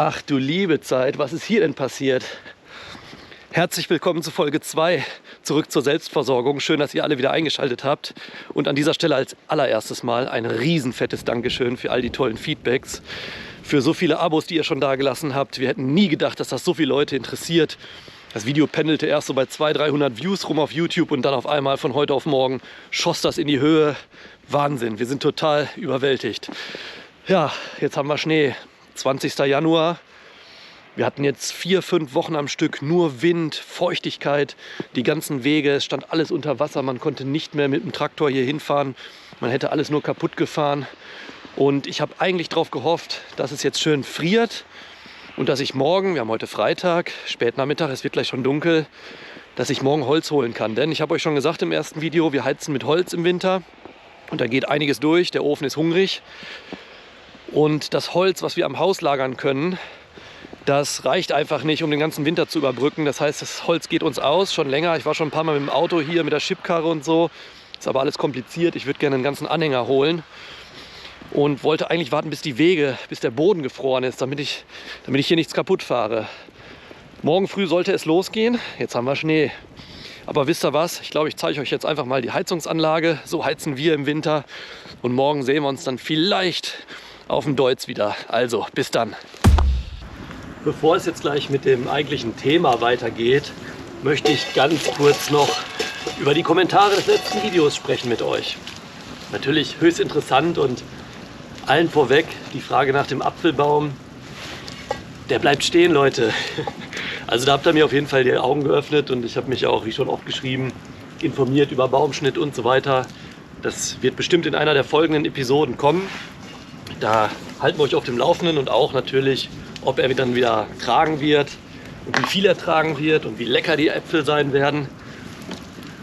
Ach du liebe Zeit, was ist hier denn passiert? Herzlich willkommen zu Folge 2, zurück zur Selbstversorgung. Schön, dass ihr alle wieder eingeschaltet habt. Und an dieser Stelle als allererstes Mal ein riesenfettes Dankeschön für all die tollen Feedbacks, für so viele Abos, die ihr schon dagelassen habt. Wir hätten nie gedacht, dass das so viele Leute interessiert. Das Video pendelte erst so bei 200-300 Views rum auf YouTube und dann auf einmal von heute auf morgen schoss das in die Höhe. Wahnsinn, wir sind total überwältigt. Ja, jetzt haben wir Schnee. 20. Januar. Wir hatten jetzt 4-5 Wochen am Stück nur Wind, Feuchtigkeit, die ganzen Wege, es stand alles unter Wasser, man konnte nicht mehr mit dem Traktor hier hinfahren, man hätte alles nur kaputt gefahren. Und ich habe eigentlich darauf gehofft, dass es jetzt schön friert und dass ich morgen, wir haben heute Freitag, Spätnachmittag, es wird gleich schon dunkel, dass ich morgen Holz holen kann. Denn ich habe euch schon gesagt im ersten Video, wir heizen mit Holz im Winter und da geht einiges durch, der Ofen ist hungrig. Und das Holz, was wir am Haus lagern können, das reicht einfach nicht, um den ganzen Winter zu überbrücken. Das heißt, das Holz geht uns aus, schon länger. Ich war schon ein paar Mal mit dem Auto hier, mit der Schipkarre und so. Ist aber alles kompliziert. Ich würde gerne einen ganzen Anhänger holen. Und wollte eigentlich warten, bis die Wege, bis der Boden gefroren ist, damit ich hier nichts kaputt fahre. Morgen früh sollte es losgehen. Jetzt haben wir Schnee. Aber wisst ihr was? Ich glaube, ich zeige euch jetzt einfach mal die Heizungsanlage. So heizen wir im Winter. Und morgen sehen wir uns dann vielleicht auf dem Deutz wieder. Also, bis dann. Bevor es jetzt gleich mit dem eigentlichen Thema weitergeht, möchte ich ganz kurz noch über die Kommentare des letzten Videos sprechen mit euch. Natürlich höchst interessant und allen vorweg die Frage nach dem Apfelbaum. Der bleibt stehen, Leute. Also da habt ihr mir auf jeden Fall die Augen geöffnet und ich habe mich auch, wie schon oft geschrieben, informiert über Baumschnitt und so weiter. Das wird bestimmt in einer der folgenden Episoden kommen. Da halten wir euch auf dem Laufenden und auch natürlich, ob er dann wieder tragen wird und wie viel er tragen wird und wie lecker die Äpfel sein werden.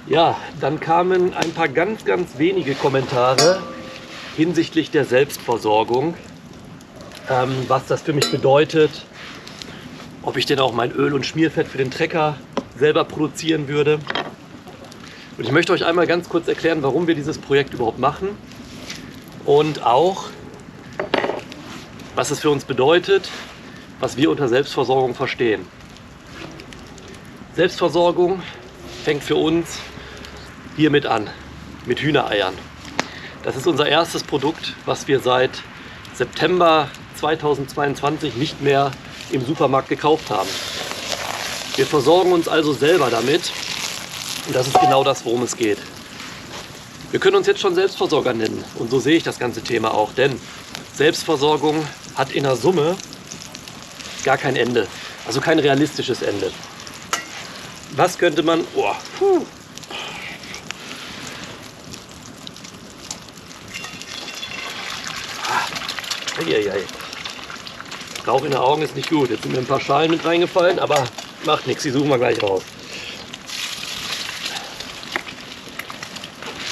Ja, dann kamen ein paar ganz wenige Kommentare hinsichtlich der Selbstversorgung, was das für mich bedeutet, ob ich denn auch mein Öl und Schmierfett für den Trecker selber produzieren würde. Und ich möchte euch einmal ganz kurz erklären, warum wir dieses Projekt überhaupt machen und auch, was es für uns bedeutet, was wir unter Selbstversorgung verstehen. Selbstversorgung fängt für uns hiermit an, mit Hühnereiern. Das ist unser erstes Produkt, was wir seit September 2022 nicht mehr im Supermarkt gekauft haben. Wir versorgen uns also selber damit und das ist genau das, worum es geht. Wir können uns jetzt schon Selbstversorger nennen und so sehe ich das ganze Thema auch, denn Selbstversorgung hat in der Summe gar kein Ende, also kein realistisches Ende. Was könnte man... Rauch in den Augen ist nicht gut. Jetzt sind mir ein paar Schalen mit reingefallen, aber macht nichts, die suchen wir gleich raus.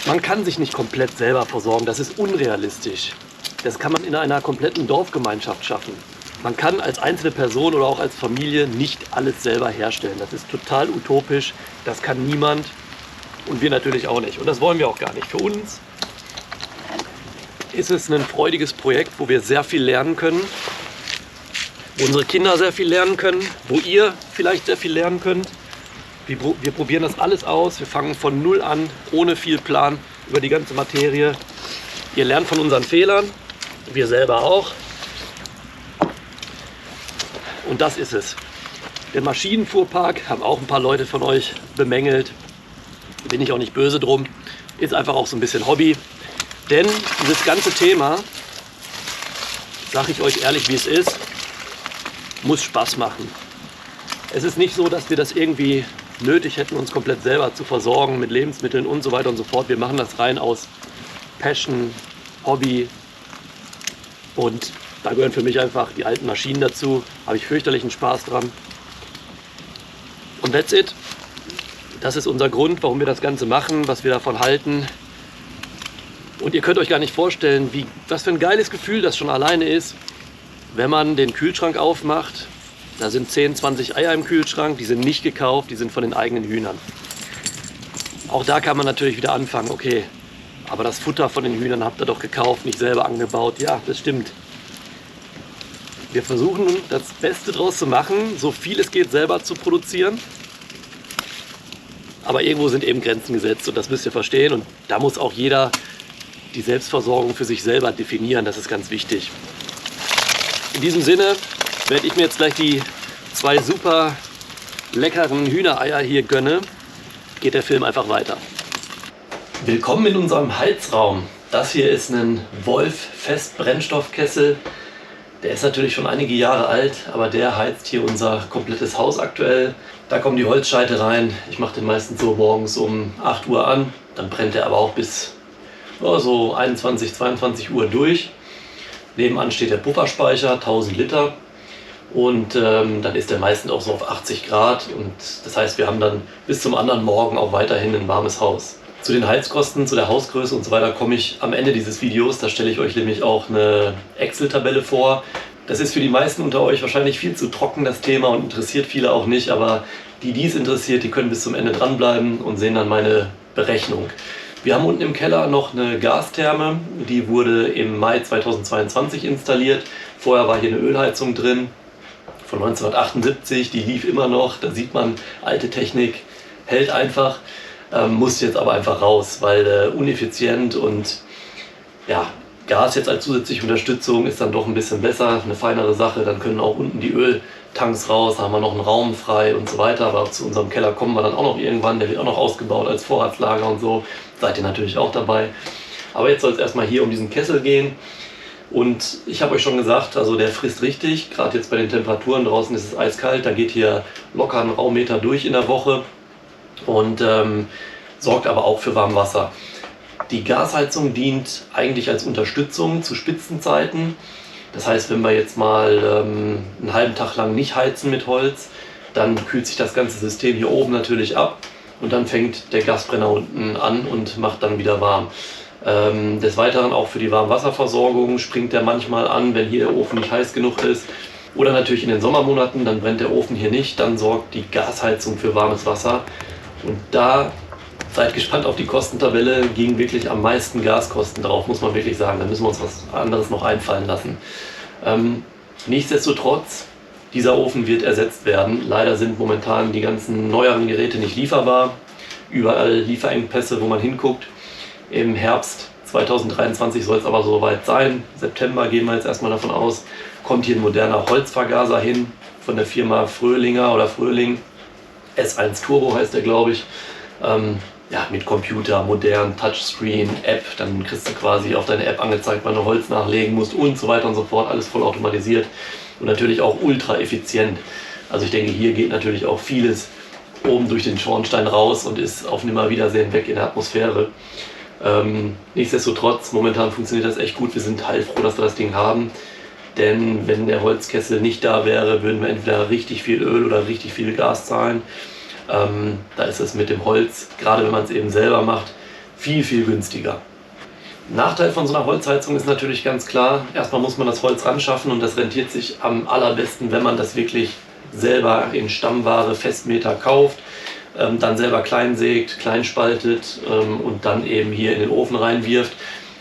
Man kann sich nicht komplett selber versorgen, das ist unrealistisch. Das kann man in einer kompletten Dorfgemeinschaft schaffen. Man kann als einzelne Person oder auch als Familie nicht alles selber herstellen. Das ist total utopisch, das kann niemand und wir natürlich auch nicht. Und das wollen wir auch gar nicht. Für uns ist es ein freudiges Projekt, wo wir sehr viel lernen können, wo unsere Kinder sehr viel lernen können, wo ihr vielleicht sehr viel lernen könnt. Wir probieren das alles aus, wir fangen von null an, ohne viel Plan über die ganze Materie. Ihr lernt von unseren Fehlern, wir selber auch. Und das ist es. Der Maschinenfuhrpark haben auch ein paar Leute von euch bemängelt. Bin ich auch nicht böse drum. Ist einfach auch so ein bisschen Hobby. Denn dieses ganze Thema, sage ich euch ehrlich wie es ist, muss Spaß machen. Es ist nicht so, dass wir das irgendwie nötig hätten, uns komplett selber zu versorgen mit Lebensmitteln und so weiter und so fort. Wir machen das rein aus Passion, Hobby und da gehören für mich einfach die alten Maschinen dazu. Habe ich fürchterlichen Spaß dran. Und that's it. Das ist unser Grund, warum wir das Ganze machen, was wir davon halten. Und ihr könnt euch gar nicht vorstellen, was für ein geiles Gefühl das schon alleine ist, wenn man den Kühlschrank aufmacht. Da sind 10, 20 Eier im Kühlschrank, die sind nicht gekauft, die sind von den eigenen Hühnern. Auch da kann man natürlich wieder anfangen, okay, aber das Futter von den Hühnern habt ihr doch gekauft, nicht selber angebaut. Ja, das stimmt. Wir versuchen das Beste draus zu machen, so viel es geht selber zu produzieren. Aber irgendwo sind eben Grenzen gesetzt und das müsst ihr verstehen. Und da muss auch jeder die Selbstversorgung für sich selber definieren. Das ist ganz wichtig. In diesem Sinne werde ich mir jetzt gleich die 2 super leckeren Hühnereier hier gönnen. Geht der Film einfach weiter. Willkommen in unserem Heizraum. Das hier ist ein Wolf-Fest-Brennstoffkessel. Der ist natürlich schon einige Jahre alt, aber der heizt hier unser komplettes Haus aktuell. Da kommen die Holzscheite rein. Ich mache den meistens so morgens um 8 Uhr an. Dann brennt er aber auch bis so 21, 22 Uhr durch. Nebenan steht der Pufferspeicher, 1000 Liter. Und dann ist der meistens auch so auf 80 Grad. Und das heißt, wir haben dann bis zum anderen Morgen auch weiterhin ein warmes Haus. Zu den Heizkosten, zu der Hausgröße und so weiter komme ich am Ende dieses Videos. Da stelle ich euch nämlich auch eine Excel-Tabelle vor. Das ist für die meisten unter euch wahrscheinlich viel zu trocken, das Thema, und interessiert viele auch nicht. Aber die es interessiert, die können bis zum Ende dranbleiben und sehen dann meine Berechnung. Wir haben unten im Keller noch eine Gastherme. Die wurde im Mai 2022 installiert. Vorher war hier eine Ölheizung drin von 1978. Die lief immer noch. Da sieht man, alte Technik hält einfach. Musste jetzt aber einfach raus, weil uneffizient und ja, Gas jetzt als zusätzliche Unterstützung ist dann doch ein bisschen besser, eine feinere Sache. Dann können auch unten die Öltanks raus, da haben wir noch einen Raum frei und so weiter. Aber zu unserem Keller kommen wir dann auch noch irgendwann, der wird auch noch ausgebaut als Vorratslager und so. Seid ihr natürlich auch dabei. Aber jetzt soll es erstmal hier um diesen Kessel gehen. Und ich habe euch schon gesagt, also der frisst richtig. Gerade jetzt bei den Temperaturen draußen ist es eiskalt, da geht hier locker ein Raummeter durch in der Woche. Und sorgt aber auch für Warmwasser. Die Gasheizung dient eigentlich als Unterstützung zu Spitzenzeiten. Das heißt, wenn wir jetzt mal einen halben Tag lang nicht heizen mit Holz, dann kühlt sich das ganze System hier oben natürlich ab und dann fängt der Gasbrenner unten an und macht dann wieder warm. Des Weiteren auch für die Warmwasserversorgung springt der manchmal an, wenn hier der Ofen nicht heiß genug ist. Oder natürlich in den Sommermonaten, dann brennt der Ofen hier nicht, dann sorgt die Gasheizung für warmes Wasser. Und da, seid gespannt auf die Kostentabelle, gingen wirklich am meisten Gaskosten drauf, muss man wirklich sagen. Da müssen wir uns was anderes noch einfallen lassen. Nichtsdestotrotz, dieser Ofen wird ersetzt werden. Leider sind momentan die ganzen neueren Geräte nicht lieferbar. Überall Lieferengpässe, wo man hinguckt. Im Herbst 2023 soll es aber soweit sein. September gehen wir jetzt erstmal davon aus. Kommt hier ein moderner Holzvergaser hin von der Firma Fröhlinger oder Fröhling. S1 Turbo heißt der, glaube ich. Ja, mit Computer, modern, Touchscreen, App. Dann kriegst du quasi auf deine App angezeigt, wann du Holz nachlegen musst und so weiter und so fort. Alles voll automatisiert und natürlich auch ultra effizient. Also ich denke, hier geht natürlich auch vieles oben durch den Schornstein raus und ist auf Nimmerwiedersehen weg in der Atmosphäre. Nichtsdestotrotz, momentan funktioniert das echt gut. Wir sind heilfroh, dass wir das Ding haben. Denn wenn der Holzkessel nicht da wäre, würden wir entweder richtig viel Öl oder richtig viel Gas zahlen. Da ist es mit dem Holz, gerade wenn man es eben selber macht, viel, viel günstiger. Nachteil von so einer Holzheizung ist natürlich ganz klar, erstmal muss man das Holz anschaffen und das rentiert sich am allerbesten, wenn man das wirklich selber in Stammware Festmeter kauft, dann selber klein sägt, klein spaltet und dann eben hier in den Ofen reinwirft.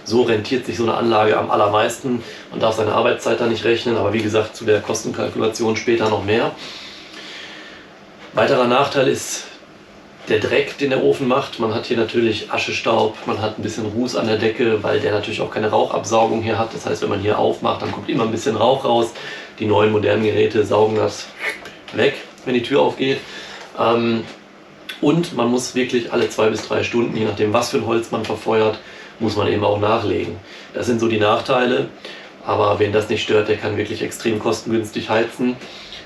So rentiert sich so eine Anlage am allermeisten. Man darf seine Arbeitszeit da nicht rechnen, aber wie gesagt, zu der Kostenkalkulation später noch mehr. Weiterer Nachteil ist der Dreck, den der Ofen macht. Man hat hier natürlich Aschestaub, man hat ein bisschen Ruß an der Decke, weil der natürlich auch keine Rauchabsaugung hier hat. Das heißt, wenn man hier aufmacht, dann kommt immer ein bisschen Rauch raus. Die neuen modernen Geräte saugen das weg, wenn die Tür aufgeht. Und man muss wirklich alle 2 bis 3 Stunden, je nachdem was für ein Holz man verfeuert, muss man eben auch nachlegen. Das sind so die Nachteile, aber wen das nicht stört, der kann wirklich extrem kostengünstig heizen.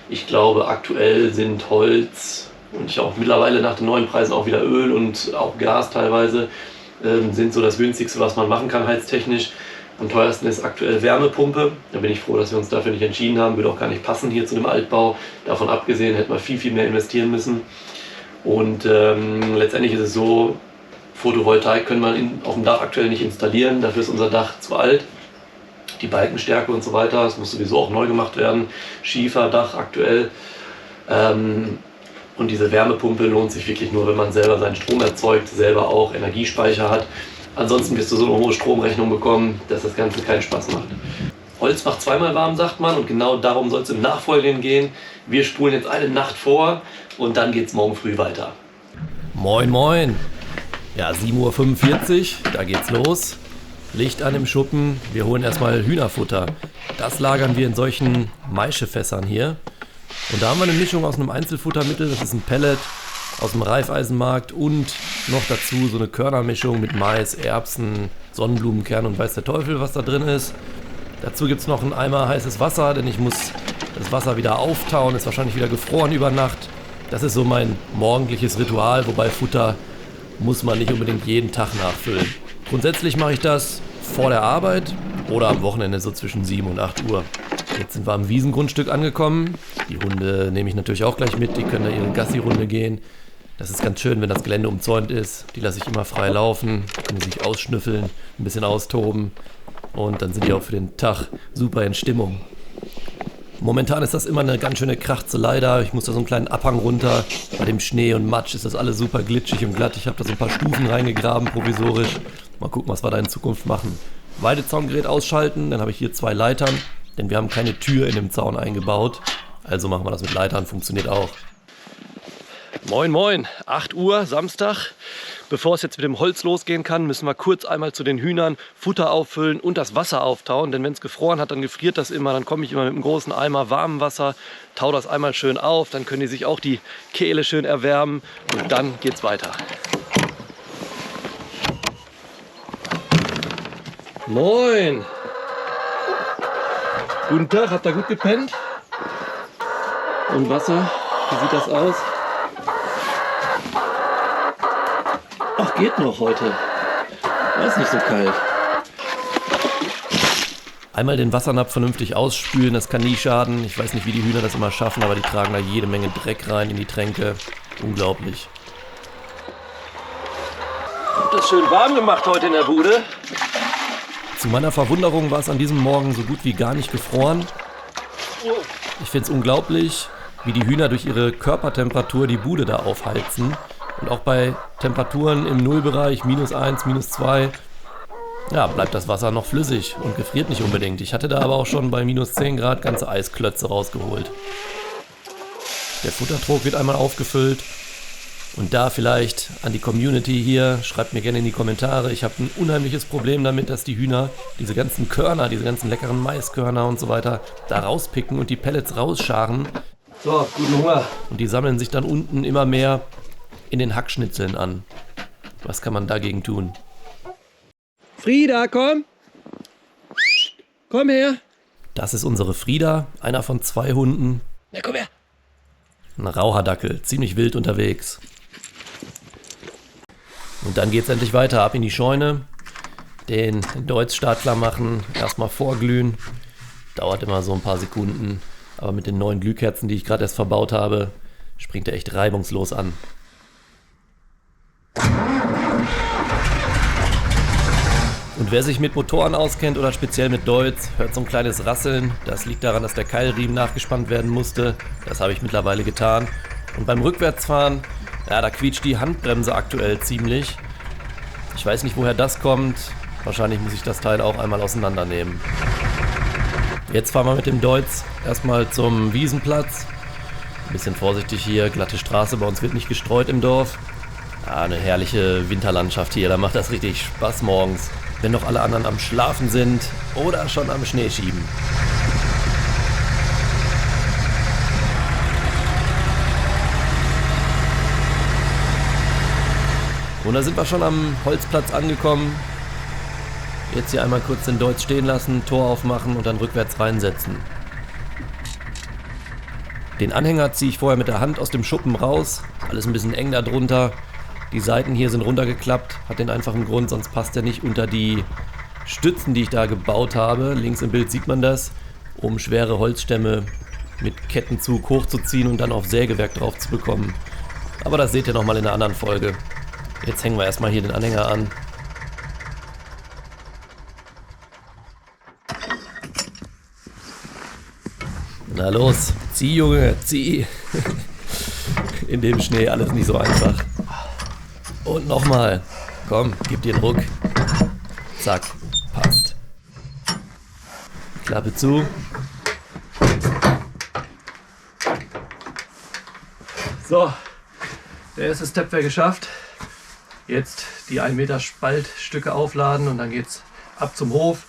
Ich glaube, aktuell sind Holz und ich auch mittlerweile nach den neuen Preisen auch wieder Öl und auch Gas teilweise, sind so das günstigste, was man machen kann heiztechnisch. Am teuersten ist aktuell Wärmepumpe. Da bin ich froh, dass wir uns dafür nicht entschieden haben. Würde auch gar nicht passen hier zu dem Altbau. Davon abgesehen hätten wir viel, viel mehr investieren müssen. Und letztendlich ist es so, Photovoltaik können wir auf dem Dach aktuell nicht installieren, dafür ist unser Dach zu alt. Die Balkenstärke und so weiter, das muss sowieso auch neu gemacht werden. Schieferdach aktuell. Und diese Wärmepumpe lohnt sich wirklich nur, wenn man selber seinen Strom erzeugt, selber auch Energiespeicher hat. Ansonsten wirst du so eine hohe Stromrechnung bekommen, dass das Ganze keinen Spaß macht. Holz macht zweimal warm, sagt man, und genau darum soll es im Nachfolgenden gehen. Wir spulen jetzt eine Nacht vor und dann geht es morgen früh weiter. Moin moin. Ja, 7:45 Uhr, da geht's los. Licht an im Schuppen, wir holen erstmal Hühnerfutter. Das lagern wir in solchen Maischefässern hier. Und da haben wir eine Mischung aus einem Einzelfuttermittel, das ist ein Pellet aus dem Raiffeisenmarkt und noch dazu so eine Körnermischung mit Mais, Erbsen, Sonnenblumenkern und weiß der Teufel, was da drin ist. Dazu gibt es noch einen Eimer heißes Wasser, denn ich muss das Wasser wieder auftauen, ist wahrscheinlich wieder gefroren über Nacht. Das ist so mein morgendliches Ritual, wobei Futter muss man nicht unbedingt jeden Tag nachfüllen. Grundsätzlich mache ich das vor der Arbeit oder am Wochenende so zwischen 7 und 8 Uhr. Jetzt sind wir am Wiesengrundstück angekommen. Die Hunde nehme ich natürlich auch gleich mit, die können da ihre Gassi-Runde gehen. Das ist ganz schön, wenn das Gelände umzäunt ist. Die lasse ich immer frei laufen, können sich ausschnüffeln, ein bisschen austoben und dann sind die auch für den Tag super in Stimmung. Momentan ist das immer eine ganz schöne Krachzelei da. Ich muss da so einen kleinen Abhang runter. Bei dem Schnee und Matsch ist das alles super glitschig und glatt. Ich habe da so ein paar Stufen reingegraben, provisorisch. Mal gucken, was wir da in Zukunft machen. Weidezaungerät ausschalten, dann habe ich hier 2 Leitern, denn wir haben keine Tür in dem Zaun eingebaut. Also machen wir das mit Leitern, funktioniert auch. Moin moin, 8 Uhr, Samstag. Bevor es jetzt mit dem Holz losgehen kann, müssen wir kurz einmal zu den Hühnern Futter auffüllen und das Wasser auftauen. Denn wenn es gefroren hat, dann gefriert das immer. Dann komme ich immer mit einem großen Eimer warmem Wasser, taue das einmal schön auf. Dann können die sich auch die Kehle schön erwärmen und dann geht's weiter. Moin! Guten Tag, habt ihr gut gepennt? Und Wasser, wie sieht das aus? Ach, geht noch heute. Ist nicht so kalt. Einmal den Wassernapf vernünftig ausspülen, das kann nie schaden. Ich weiß nicht, wie die Hühner das immer schaffen, aber die tragen da jede Menge Dreck rein in die Tränke. Unglaublich. Habt das schön warm gemacht heute in der Bude. Zu meiner Verwunderung war es an diesem Morgen so gut wie gar nicht gefroren. Ich finde es unglaublich, wie die Hühner durch ihre Körpertemperatur die Bude da aufheizen. Und auch bei Temperaturen im Nullbereich, -1, -2, ja, bleibt das Wasser noch flüssig und gefriert nicht unbedingt. Ich hatte da aber auch schon bei -10 Grad ganze Eisklötze rausgeholt. Der Futtertrog wird einmal aufgefüllt. Und da vielleicht an die Community hier, schreibt mir gerne in die Kommentare. Ich habe ein unheimliches Problem damit, dass die Hühner diese ganzen Körner, diese ganzen leckeren Maiskörner und so weiter da rauspicken und die Pellets rausscharen. So, guten Hunger. Und die sammeln sich dann unten immer mehr in den Hackschnitzeln an. Was kann man dagegen tun? Frieda, komm! Komm her! Das ist unsere Frieda, einer von 2 Hunden. Ja, komm her! Ein Rauherdackel, ziemlich wild unterwegs. Und dann geht's endlich weiter, ab in die Scheune. Den Deutz-Start klar machen, erstmal vorglühen. Dauert immer so ein paar Sekunden. Aber mit den neuen Glühkerzen, die ich gerade erst verbaut habe, springt er echt reibungslos an. Und wer sich mit Motoren auskennt oder speziell mit Deutz, hört so ein kleines Rasseln. Das liegt daran, dass der Keilriemen nachgespannt werden musste. Das habe ich mittlerweile getan. Und beim Rückwärtsfahren, ja, da quietscht die Handbremse aktuell ziemlich. Ich weiß nicht, woher das kommt. Wahrscheinlich muss ich das Teil auch einmal auseinandernehmen. Jetzt fahren wir mit dem Deutz erstmal zum Wiesenplatz. Ein bisschen vorsichtig hier, glatte Straße, bei uns wird nicht gestreut im Dorf. Ja, eine herrliche Winterlandschaft hier, da macht das richtig Spaß morgens, wenn noch alle anderen am Schlafen sind oder schon am Schnee schieben. Und da sind wir schon am Holzplatz angekommen. Jetzt hier einmal kurz den Deutz stehen lassen, Tor aufmachen und dann rückwärts reinsetzen. Den Anhänger ziehe ich vorher mit der Hand aus dem Schuppen raus. Alles ein bisschen eng da drunter. Die Seiten hier sind runtergeklappt. Hat den einfachen Grund, sonst passt er nicht unter die Stützen, die ich da gebaut habe. Links im Bild sieht man das, um schwere Holzstämme mit Kettenzug hochzuziehen und dann auf Sägewerk drauf zu bekommen. Aber das seht ihr nochmal in einer anderen Folge. Jetzt hängen wir erstmal hier den Anhänger an. Na los, zieh Junge, zieh. In dem Schnee alles nicht so einfach. Und nochmal. Komm, gib dir einen Ruck. Zack, passt. Klappe zu. So, der erste Step wäre geschafft. Jetzt die 1 Meter Spaltstücke aufladen und dann geht's ab zum Hof.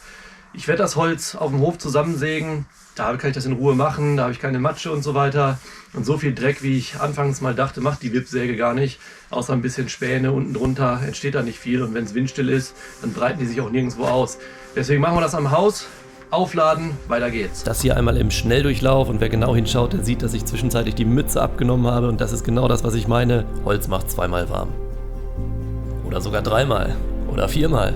Ich werde das Holz auf dem Hof zusammensägen. Da kann ich das in Ruhe machen, da habe ich keine Matsche und so weiter. Und so viel Dreck, wie ich anfangs mal dachte, macht die Wippsäge gar nicht. Außer ein bisschen Späne unten drunter entsteht da nicht viel. Und wenn es windstill ist, dann breiten die sich auch nirgendwo aus. Deswegen machen wir das am Haus. Aufladen, weiter geht's. Das hier einmal im Schnelldurchlauf und wer genau hinschaut, der sieht, dass ich zwischenzeitlich die Mütze abgenommen habe und das ist genau das, was ich meine. Holz macht 2-mal warm. Oder sogar 3-mal. Oder 4-mal.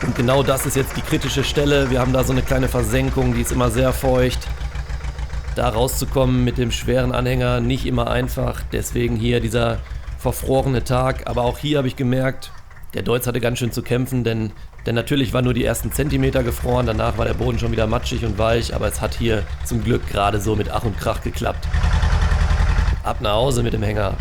Und genau das ist jetzt die kritische Stelle. Wir haben da so eine kleine Versenkung, die ist immer sehr feucht. Da rauszukommen mit dem schweren Anhänger, nicht immer einfach. Deswegen hier dieser verfrorene Tag. Aber auch hier habe ich gemerkt, der Deutz hatte ganz schön zu kämpfen, denn natürlich waren nur die ersten Zentimeter gefroren. Danach war der Boden schon wieder matschig und weich. Aber es hat hier zum Glück gerade so mit Ach und Krach geklappt. Ab nach Hause mit dem Hänger.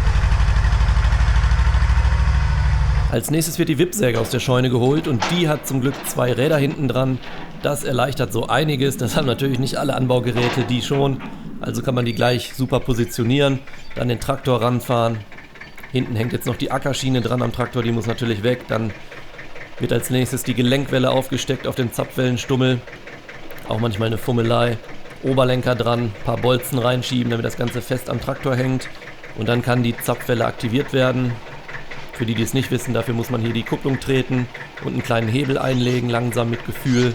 Als nächstes wird die Wippsäge aus der Scheune geholt und die hat zum Glück 2 Räder hinten dran. Das erleichtert so einiges. Das haben natürlich nicht alle Anbaugeräte, die schon. Also kann man die gleich super positionieren, dann den Traktor ranfahren. Hinten hängt jetzt noch die Ackerschiene dran am Traktor, die muss natürlich weg. Dann wird als nächstes die Gelenkwelle aufgesteckt auf den Zapfwellenstummel. Auch manchmal eine Fummelei. Oberlenker dran, paar Bolzen reinschieben, damit das Ganze fest am Traktor hängt. Und dann kann die Zapfwelle aktiviert werden. Für die, die es nicht wissen, dafür muss man hier die Kupplung treten und einen kleinen Hebel einlegen, langsam mit Gefühl.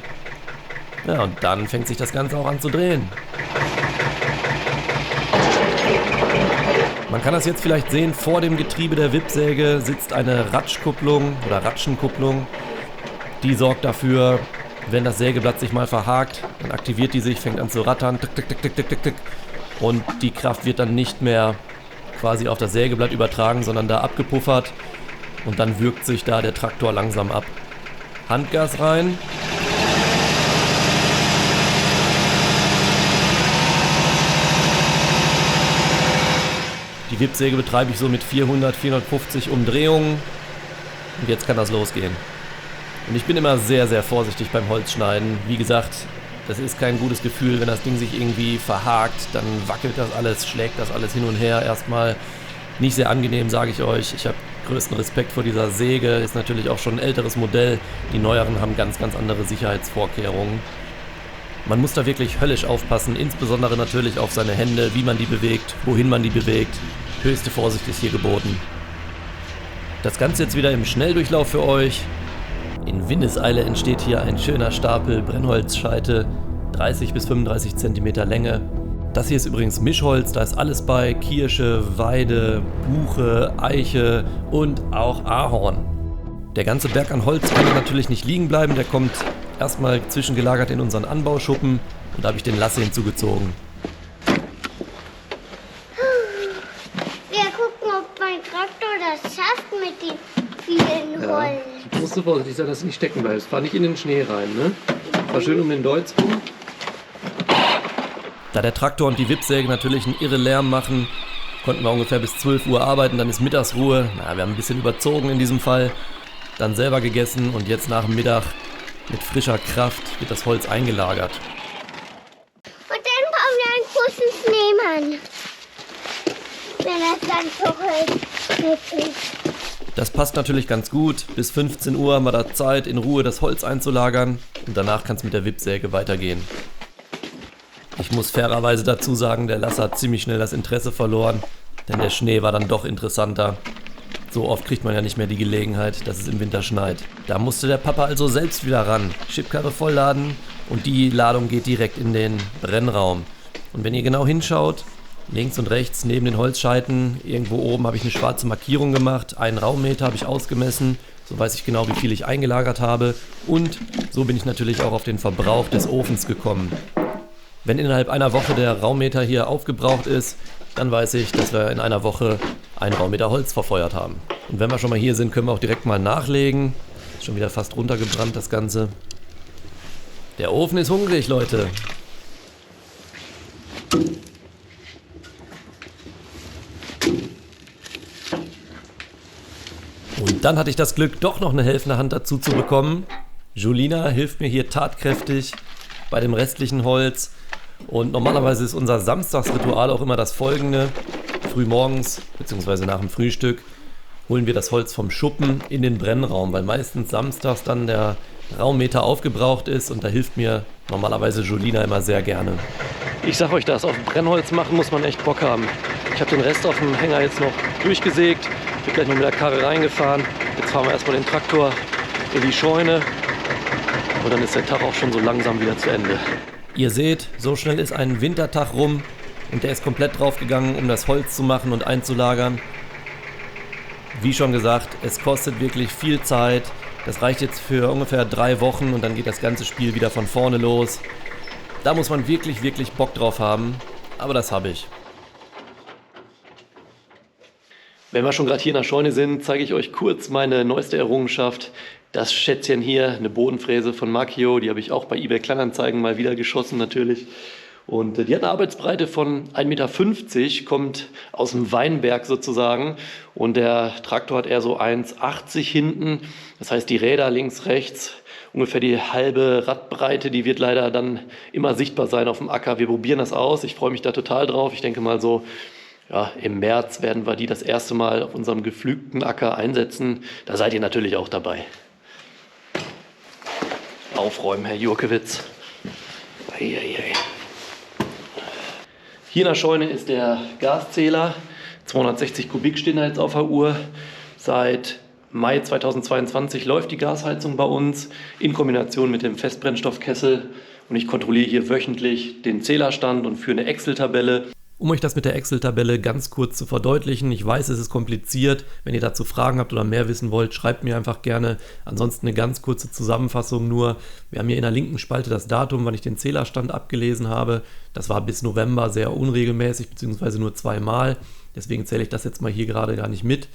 Ja, und dann fängt sich das Ganze auch an zu drehen. Man kann das jetzt vielleicht sehen, vor dem Getriebe der Wippsäge sitzt eine Ratschkupplung oder Ratschenkupplung. Die sorgt dafür, wenn das Sägeblatt sich mal verhakt, dann aktiviert die sich, fängt an zu rattern, tick, tick, tick, tick, tick, tick, tick. Und die Kraft wird dann nicht mehr quasi auf das Sägeblatt übertragen, sondern da abgepuffert und dann wirkt sich da der Traktor langsam ab. Handgas rein. Die Wippsäge betreibe ich so mit 400, 450 Umdrehungen und jetzt kann das losgehen. Und ich bin immer sehr, sehr vorsichtig beim Holzschneiden. Wie gesagt, das ist kein gutes Gefühl, wenn das Ding sich irgendwie verhakt, dann wackelt das alles, schlägt das alles hin und her. Erstmal nicht sehr angenehm, sage ich euch. Ich habe größten Respekt vor dieser Säge, ist natürlich auch schon ein älteres Modell. Die neueren haben ganz, ganz andere Sicherheitsvorkehrungen. Man muss da wirklich höllisch aufpassen, insbesondere natürlich auf seine Hände, wie man die bewegt, wohin man die bewegt. Höchste Vorsicht ist hier geboten. Das Ganze jetzt wieder im Schnelldurchlauf für euch. In Windeseile entsteht hier ein schöner Stapel Brennholzscheite, 30 bis 35 cm Länge. Das hier ist übrigens Mischholz, da ist alles bei: Kirsche, Weide, Buche, Eiche und auch Ahorn. Der ganze Berg an Holz kann natürlich nicht liegen bleiben, der kommt erstmal zwischengelagert in unseren Anbauschuppen und da habe ich den Lasse hinzugezogen. Wir gucken, ob mein Traktor das schafft mit den vielen Holz. Du musst so vorsichtig sein, dass du nicht stecken bleibst. Fahr nicht in den Schnee rein, ne? Fahr schön um den Deutz rum. Da der Traktor und die Wippsäge natürlich einen irre Lärm machen, konnten wir ungefähr bis 12 Uhr arbeiten, dann ist Mittagsruhe. Wir haben ein bisschen überzogen in diesem Fall. Dann selber gegessen und jetzt nach dem Mittag mit frischer Kraft wird das Holz eingelagert. Und dann bauen wir einen großen Schneemann. Wenn das dann so Holz ist. Das passt natürlich ganz gut. Bis 15 Uhr haben wir da Zeit, in Ruhe das Holz einzulagern und danach kann es mit der Wippsäge weitergehen. Ich muss fairerweise dazu sagen, der Lasse hat ziemlich schnell das Interesse verloren, denn der Schnee war dann doch interessanter. So oft kriegt man ja nicht mehr die Gelegenheit, dass es im Winter schneit. Da musste der Papa also selbst wieder ran. Schubkarre vollladen und die Ladung geht direkt in den Brennraum. Und wenn ihr genau hinschaut, links und rechts neben den Holzscheiten, irgendwo oben habe ich eine schwarze Markierung gemacht. 1 Raummeter habe ich ausgemessen. So weiß ich genau, wie viel ich eingelagert habe. Und so bin ich natürlich auch auf den Verbrauch des Ofens gekommen. Wenn innerhalb einer Woche der Raummeter hier aufgebraucht ist, dann weiß ich, dass wir in einer Woche 1 Raummeter Holz verfeuert haben. Und wenn wir schon mal hier sind, können wir auch direkt mal nachlegen. Ist schon wieder fast runtergebrannt, das Ganze. Der Ofen ist hungrig, Leute. Und dann hatte ich das Glück, doch noch eine helfende Hand dazu zu bekommen. Julina hilft mir hier tatkräftig bei dem restlichen Holz. Und normalerweise ist unser Samstagsritual auch immer das folgende. Frühmorgens, beziehungsweise nach dem Frühstück, holen wir das Holz vom Schuppen in den Brennraum, weil meistens samstags dann der Raummeter aufgebraucht ist und da hilft mir normalerweise Julina immer sehr gerne. Ich sag euch das, auf Brennholz machen muss man echt Bock haben. Ich habe den Rest auf dem Hänger jetzt noch durchgesägt, bin gleich noch mit der Karre reingefahren. Jetzt fahren wir erstmal den Traktor in die Scheune und dann ist der Tag auch schon so langsam wieder zu Ende. Ihr seht, so schnell ist ein Wintertag rum und der ist komplett draufgegangen, um das Holz zu machen und einzulagern. Wie schon gesagt, es kostet wirklich viel Zeit. Das reicht jetzt für ungefähr 3 Wochen und dann geht das ganze Spiel wieder von vorne los. Da muss man wirklich, wirklich Bock drauf haben, aber das habe ich. Wenn wir schon gerade hier in der Scheune sind, zeige ich euch kurz meine neueste Errungenschaft. Das Schätzchen hier, eine Bodenfräse von Makio, die habe ich auch bei eBay Kleinanzeigen mal wieder geschossen natürlich. Und die hat eine Arbeitsbreite von 1,50 Meter, kommt aus dem Weinberg sozusagen. Und der Traktor hat eher so 1,80 hinten. Das heißt, die Räder links, rechts, ungefähr die halbe Radbreite, die wird leider dann immer sichtbar sein auf dem Acker. Wir probieren das aus. Ich freue mich da total drauf. Ich denke mal so, ja, im März werden wir die das erste Mal auf unserem gepflügten Acker einsetzen. Da seid ihr natürlich auch dabei. Aufräumen, Herr Jurkewitz. Eieiei. Hier in der Scheune ist der Gaszähler. 260 Kubik stehen da jetzt auf der Uhr. Seit Mai 2022 läuft die Gasheizung bei uns in Kombination mit dem Festbrennstoffkessel. Und ich kontrolliere hier wöchentlich den Zählerstand und führe eine Excel-Tabelle. Um euch das mit der Excel-Tabelle ganz kurz zu verdeutlichen, ich weiß, es ist kompliziert. Wenn ihr dazu Fragen habt oder mehr wissen wollt, schreibt mir einfach gerne. Ansonsten eine ganz kurze Zusammenfassung nur. Wir haben hier in der linken Spalte das Datum, wann ich den Zählerstand abgelesen habe. Das war bis November sehr unregelmäßig, beziehungsweise nur 2-mal. Deswegen zähle ich das jetzt mal hier gerade gar nicht mit.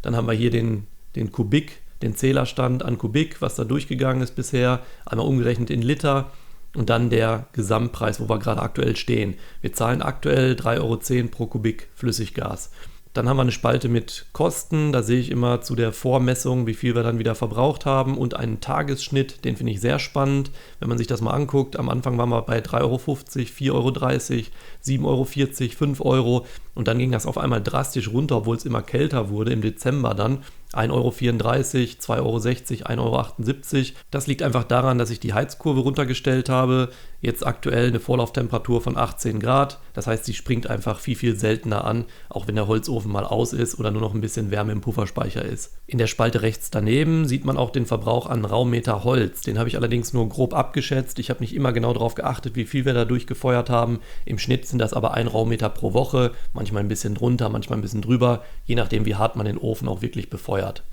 Dann haben wir hier den Kubik, den Zählerstand an Kubik, was da durchgegangen ist bisher. Einmal umgerechnet in Liter. Und dann der Gesamtpreis, wo wir gerade aktuell stehen. Wir zahlen aktuell 3,10 € pro Kubik Flüssiggas. Dann haben wir eine Spalte mit Kosten. Da sehe ich immer zu der Vormessung, wie viel wir dann wieder verbraucht haben. Und einen Tagesschnitt, den finde ich sehr spannend. Wenn man sich das mal anguckt, am Anfang waren wir bei 3,50 €, 4,30 €, 7,40 €, 5 €. Und dann ging das auf einmal drastisch runter, obwohl es immer kälter wurde, im Dezember dann. 1,34 €, 2,60 €, 1,78 €. Das liegt einfach daran, dass ich die Heizkurve runtergestellt habe. Jetzt aktuell eine Vorlauftemperatur von 18 Grad. Das heißt, sie springt einfach viel, viel seltener an, auch wenn der Holzofen mal aus ist oder nur noch ein bisschen Wärme im Pufferspeicher ist. In der Spalte rechts daneben sieht man auch den Verbrauch an Raummeter Holz. Den habe ich allerdings nur grob abgeschätzt. Ich habe nicht immer genau darauf geachtet, wie viel wir da durchgefeuert haben. Im Schnitt sind das aber 1 Raummeter pro Woche. Manchmal ein bisschen drunter, manchmal ein bisschen drüber, je nachdem, wie hart man den Ofen auch wirklich befeuert.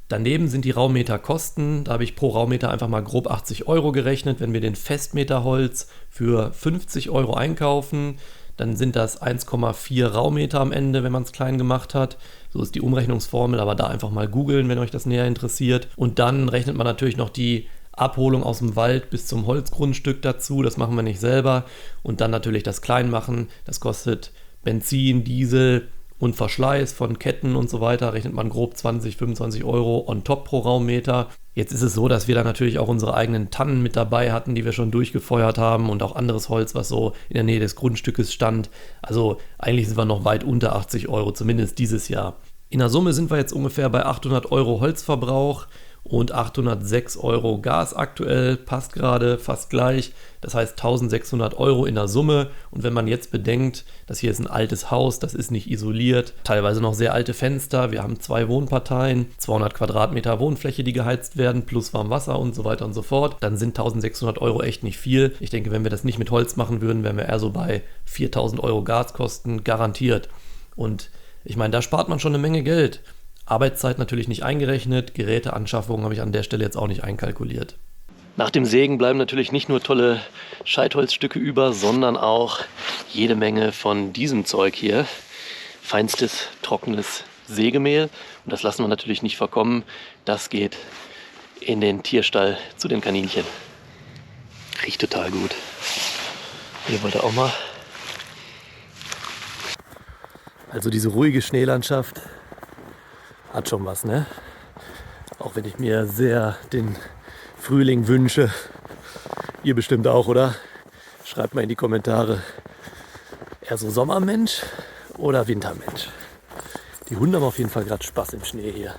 Daneben sind die Raummeterkosten. Da habe ich pro Raummeter einfach mal grob 80 € gerechnet. Wenn wir den Festmeter Holz für 50 € einkaufen, dann sind das 1,4 Raummeter am Ende, wenn man es klein gemacht hat. So ist die Umrechnungsformel, aber da einfach mal googeln, wenn euch das näher interessiert. Und dann rechnet man natürlich noch die Abholung aus dem Wald bis zum Holzgrundstück dazu. Das machen wir nicht selber. Und dann natürlich das Kleinmachen. Das kostet Benzin, Diesel und Verschleiß von Ketten und so weiter. Rechnet man grob 20, 25 € on top pro Raummeter. Jetzt ist es so, dass wir da natürlich auch unsere eigenen Tannen mit dabei hatten, die wir schon durchgefeuert haben und auch anderes Holz, was so in der Nähe des Grundstückes stand. Also eigentlich sind wir noch weit unter 80 €, zumindest dieses Jahr. In der Summe sind wir jetzt ungefähr bei 800 € Holzverbrauch und 806 € Gas aktuell, passt gerade fast gleich. Das heißt 1600 € in der Summe. Und wenn man jetzt bedenkt, das hier ist ein altes Haus, das ist nicht isoliert, teilweise noch sehr alte Fenster, wir haben 2 Wohnparteien, 200 Quadratmeter Wohnfläche, die geheizt werden, plus Warmwasser und so weiter und so fort, dann sind 1600 € echt nicht viel. Ich denke, wenn wir das nicht mit Holz machen würden, wären wir eher so bei 4000 € Gaskosten garantiert. Und ich meine, da spart man schon eine Menge Geld. Arbeitszeit natürlich nicht eingerechnet, Geräteanschaffung habe ich an der Stelle jetzt auch nicht einkalkuliert. Nach dem Sägen bleiben natürlich nicht nur tolle Scheitholzstücke über, sondern auch jede Menge von diesem Zeug hier. Feinstes, trockenes Sägemehl. Und das lassen wir natürlich nicht verkommen. Das geht in den Tierstall zu den Kaninchen. Riecht total gut. Ihr wollt auch mal. Also diese ruhige Schneelandschaft hat schon was, ne? Auch wenn ich mir sehr den Frühling wünsche. Ihr bestimmt auch, oder? Schreibt mal in die Kommentare. Eher so Sommermensch oder Wintermensch? Die Hunde haben auf jeden Fall gerade Spaß im Schnee hier.